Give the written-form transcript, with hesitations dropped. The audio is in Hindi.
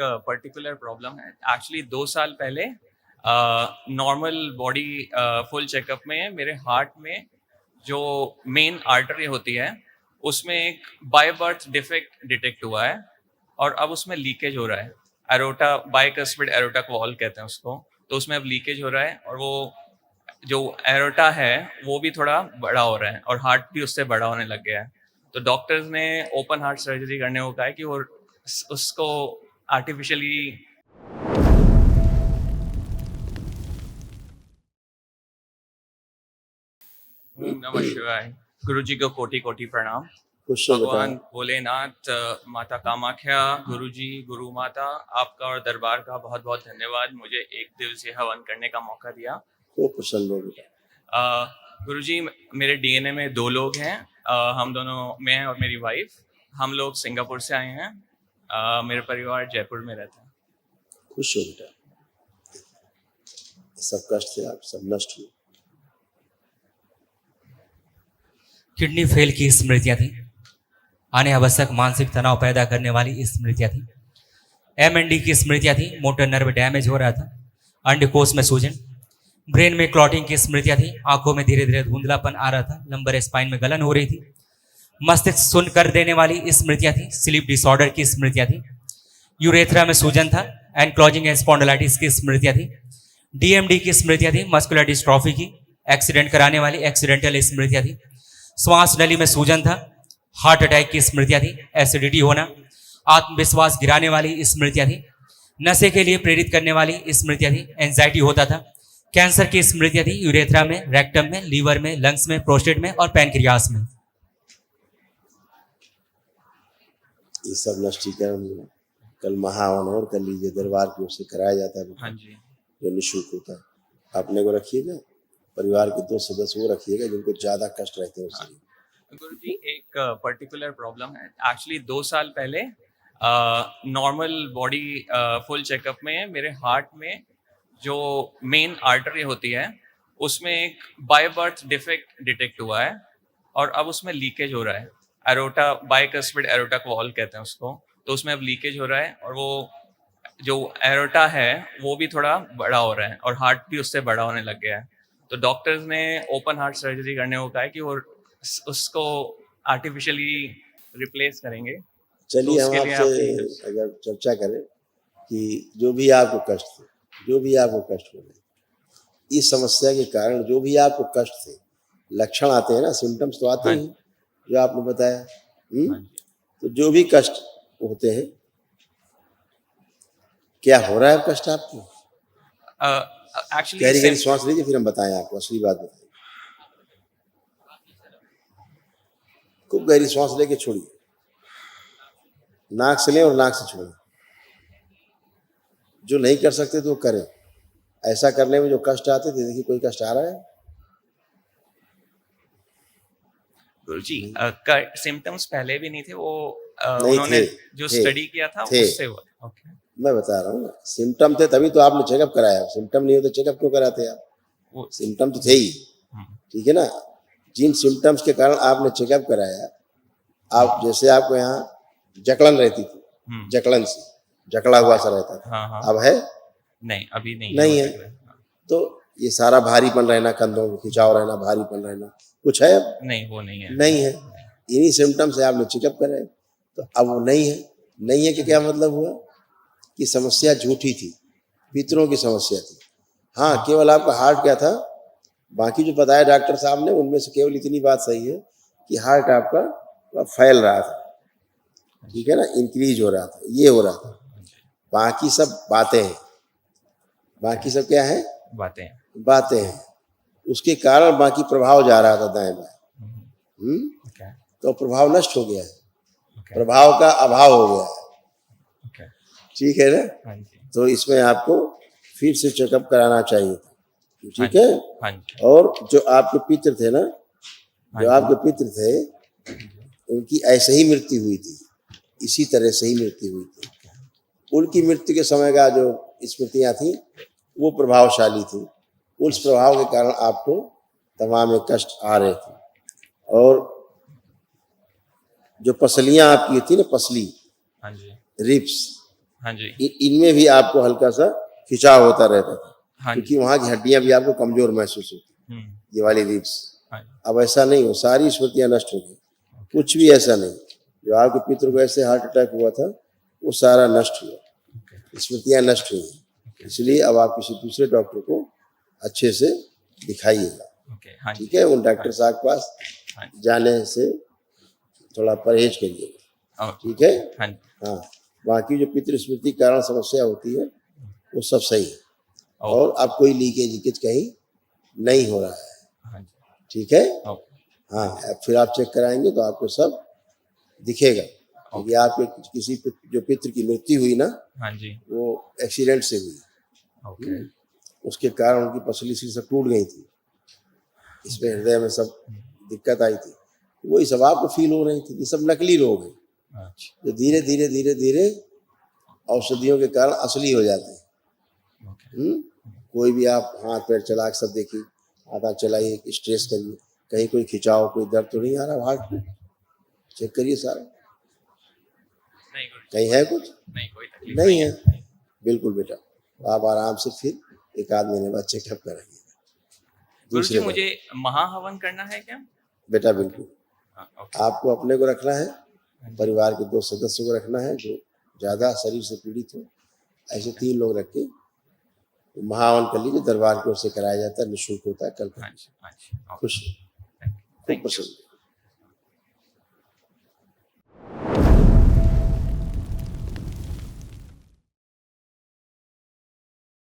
पर्टिकुलर प्रॉब्लम है। एक्चुअली 2 साल पहले नॉर्मल बॉडी फुल चेकअप में मेरे हार्ट में जो मेन आर्टरी होती है उसमें एक बाय बर्थ डिफेक्ट डिटेक्ट हुआ है और अब उसमें लीकेज हो रहा है। एरोटा बाइकस्पिड एरोटा वॉल कहते हैं उसको। तो उसमें अब लीकेज हो रहा है और वो जो एरोटा है वो भी थोड़ा बड़ा हो रहा है और हार्ट भी उससे बड़ा होने लग गया है। तो डॉक्टर्स ने ओपन हार्ट सर्जरी करने को कहा है कि वो उसको आर्टिफिशियली। ओम नमः शिवाय। गुरु जी को कोटि कोटि प्रणाम। भगवान भोलेनाथ, माता कामाख्या, गुरु जी, गुरु माता, आपका और दरबार का बहुत बहुत धन्यवाद मुझे एक दिवसीय हवन करने का मौका दिया। खूब प्रसन्न हो बेटा। गुरु जी, मेरे डीएनए में 2 लोग हैं। हम दोनों, मैं और मेरी वाइफ, हम लोग सिंगापुर से आए हैं। मेरा परिवार जयपुर में रहता है। खुश हो बेटा, सब कष्ट थे आप सब नष्ट हुए। किडनी फेल की स्मृतियां थी, अनावश्यक मानसिक तनाव पैदा करने वाली स्मृतियां थी। एमएनडी की स्मृतियां थी, मोटर नर्व डैमेज हो रहा था, अंडकोश में सूजन, ब्रेन में क्लॉटिंग की स्मृतियां थी, आंखों में धीरे धीरे धुंधलापन आ रहा था, लंबर स्पाइन में गलन हो रही थी, मस्तिष्क सुन्न कर देने वाली स्मृतियां थी, स्लीप डिसऑर्डर की स्मृतियां थी, यूरेथ्रा में सूजन था, एनक्लोजिंग स्पॉन्डिलाइटिस की स्मृतियां थी, डीएमडी की स्मृतियां थी, मस्कुलर डिस्ट्रॉफी की, एक्सीडेंट कराने वाली एक्सीडेंटल स्मृतियां थी, श्वास नली में सूजन था, हार्ट अटैक की स्मृतियां थी, एसिडिटी होना, आत्मविश्वास गिराने वाली स्मृतियां थी, नशे के लिए प्रेरित करने वाली स्मृतियां थी, एंजाइटी होता था, कैंसर की स्मृतियां थी, यूरेथ्रा में, रेक्टम में, लीवर में, लंग्स में, प्रोस्टेट में और पैनक्रियास में। ये सब नष्टीकरण कल महावन और कर लीजिए, दरबार की ओर से कराया जाता है। हाँ जी। जो निःशुल्क होता है अपने को रखिएगा, परिवार के 2 सदस्य वो रखिएगा जिनको ज्यादा कष्ट रहते हैं उससे। गुरु जी, एक पर्टिकुलर प्रॉब्लम है। एक्चुअली 2 साल पहले नॉर्मल बॉडी फुल चेकअप में मेरे हार्ट में जो मेन आर्टरी होती है उसमें एक बाय बर्थ डिफेक्ट डिटेक्ट हुआ है और अब उसमें लीकेज हो रहा है। एरोटा बाइकस्पिड एरोटा वॉल कहते हैं उसको। तो उसमें अब लीकेज हो रहा है और वो जो एरोटा है वो भी थोड़ा बड़ा हो रहा है और हार्ट भी उससे बड़ा होने लग गया है। तो डॉक्टर्स ने ओपन हार्ट सर्जरी करने को कहा है कि वो उसको आर्टिफिशियली रिप्लेस करेंगे। चलिए तो हम उसके लिए आपसे आपकी अगर चर्चा करें कि जो भी आपको कष्ट थे, जो भी आपको कष्ट हो रहे, इस समस्या के कारण जो भी आपको कष्ट थे, लक्षण आते हैं ना, सिम्टम्स तो आते हाँ हैं जो आपने बताया। हाँ जी। तो जो भी कष्ट होते हैं, क्या हो रहा है कष्ट आपको? गहरी गहरी एक्चुअली श्वास लीजिए, फिर हम बताएं आपको असली बात बताएं। खूब गहरी श्वास लेके छोड़िए, नाक से लें और नाक से छोड़ें। जो नहीं कर सकते तो करें। ऐसा करने में जो कष्ट आते थे, देखिए कोई कष्ट आ रहा है? गुरु जी, सिम्टम्स पहले भी नहीं थे, वो नहीं उन्होंने थे, जो थे, स्टडी किया था थे। उससे हुआ। ओके। मैं बता रहा हूँ ना, सिम्टम थे तभी तो आपने चेकअप कराया। सिम्टम नहीं होते चेकअप क्यों कराते आप? वो सिम्टम तो थे ही, ठीक है ना। जिन सिम्टम्स के कारण आपने चेकअप कराया, आप जैसे आपको यहाँ जकड़न रहती थी, जकड़न से जकड़ा हुआ सा रहता था, हाँ। अब है? नहीं, अभी नहीं नहीं है। है। तो ये सारा भारीपन रहना, कंधों में खिंचाव रहना, भारीपन रहना, कुछ है अब? नहीं, वो नहीं है। नहीं है। इन्हीं सिम्टम से आपने चेकअप कराया, तो अब वो नहीं है। नहीं है कि क्या मतलब हुआ कि समस्या झूठी थी, पितरों की समस्या थी। हाँ, केवल आपका हार्ट क्या था, बाकी जो बताया डॉक्टर साहब ने उनमें से केवल इतनी बात सही है कि हार्ट आपका फैल रहा था, ठीक है ना, इंक्रीज हो रहा था, ये हो रहा था। बाकी सब बातें हैं। बाकी सब क्या है? बातें हैं। उसके कारण बाकी प्रभाव जा रहा था दाएं बाएं। तो प्रभाव नष्ट हो गया है, प्रभाव का अभाव हो गया है, ठीक है ना। तो इसमें आपको फिर से चेकअप कराना चाहिए था, ठीक है। और जो आपके पितृ थे ना, जो आपके पितृ थे, उनकी ऐसे ही मृत्यु हुई थी, इसी तरह से ही मृत्यु हुई थी। उनकी मृत्यु के समय का जो स्मृतियां थी वो प्रभावशाली थी। उस प्रभाव के कारण आपको तमाम कष्ट आ रहे थे। और जो पसलियां आपकी थी ना, पसली, रिब्स, हाँ जी, इनमें भी आपको हल्का सा खिंचाव होता रहता था, हाँ जी, क्योंकि वहां की हड्डियां भी आपको कमजोर महसूस होती, हम्म, ये वाली रिब्स। हाँ जी, अब ऐसा नहीं हो, सारी स्मृतियां नष्ट हो गई, कुछ भी ऐसा नहीं। जो आपके पितरों को ऐसे हार्ट अटैक हुआ था वो सारा नष्ट हुआ, ओके, स्मृतियां नष्ट हुई। इसलिए अब आप किसी दूसरे डॉक्टर को अच्छे से दिखाइएगा, ओके, हाँ ठीक जी, है। उन डॉक्टर साहब के पास हाँ जी, जाने से थोड़ा परहेज करिएगा, ओके, ठीक है। हाँ जी, हाँ, बाकी जो पितृ स्मृति के कारण समस्या होती है वो सब सही है, ओके, और अब कोई लीकेज लीकेज कहीं नहीं हो रहा है, हाँ जी, ठीक है। ओके, हाँ, अब फिर आप चेक कराएंगे तो आपको सब दिखेगा, क्योंकि आपके किसी जो पितृ की मृत्यु हुई ना, हाँ जी, वो एक्सीडेंट से हुई, ओके, उसके कारण उनकी पसली सी सब टूट गई थी, इसमें हृदय में सब दिक्कत आई थी, वही सब आपको फील हो रही थी। ये सब नकली रोग है अच्छा, जो धीरे धीरे धीरे धीरे औषधियों के कारण असली हो जाते हैं। ओके, कोई भी आप हाथ पैर चला के सब देखिए, हाथ हाथ चलाइए, स्ट्रेस करिए, कहीं कोई खिंचाव कोई दर्द तो नहीं आ रहा हार्ट में, चेक करिए सारा, नहीं गुरु जी, कहीं है कुछ, नहीं कोई तकलीफ नहीं है, है, बिल्कुल बेटा। तो आप आराम से फिर एक आध महीने बाद चेकअप कराइए गुरु जी दूसरे बार, मुझे महाहवन करना है क्या? बेटा बिल्कुल। हाँ, ओके, आपको अपने को रखना है, हाँ जी, परिवार के 2 सदस्य को रखना है जो ज़्यादा शरीर से पीड़ित हो, ऐसे 3 लोग रख के तो महावन कर लीजिए, दरबार की ओर से कराया जाता है, निःशुल्क होता है, कल हाँ कर जी, हाँ जी, ओके, खुश, थैंक खूब यू। प्रसन्न।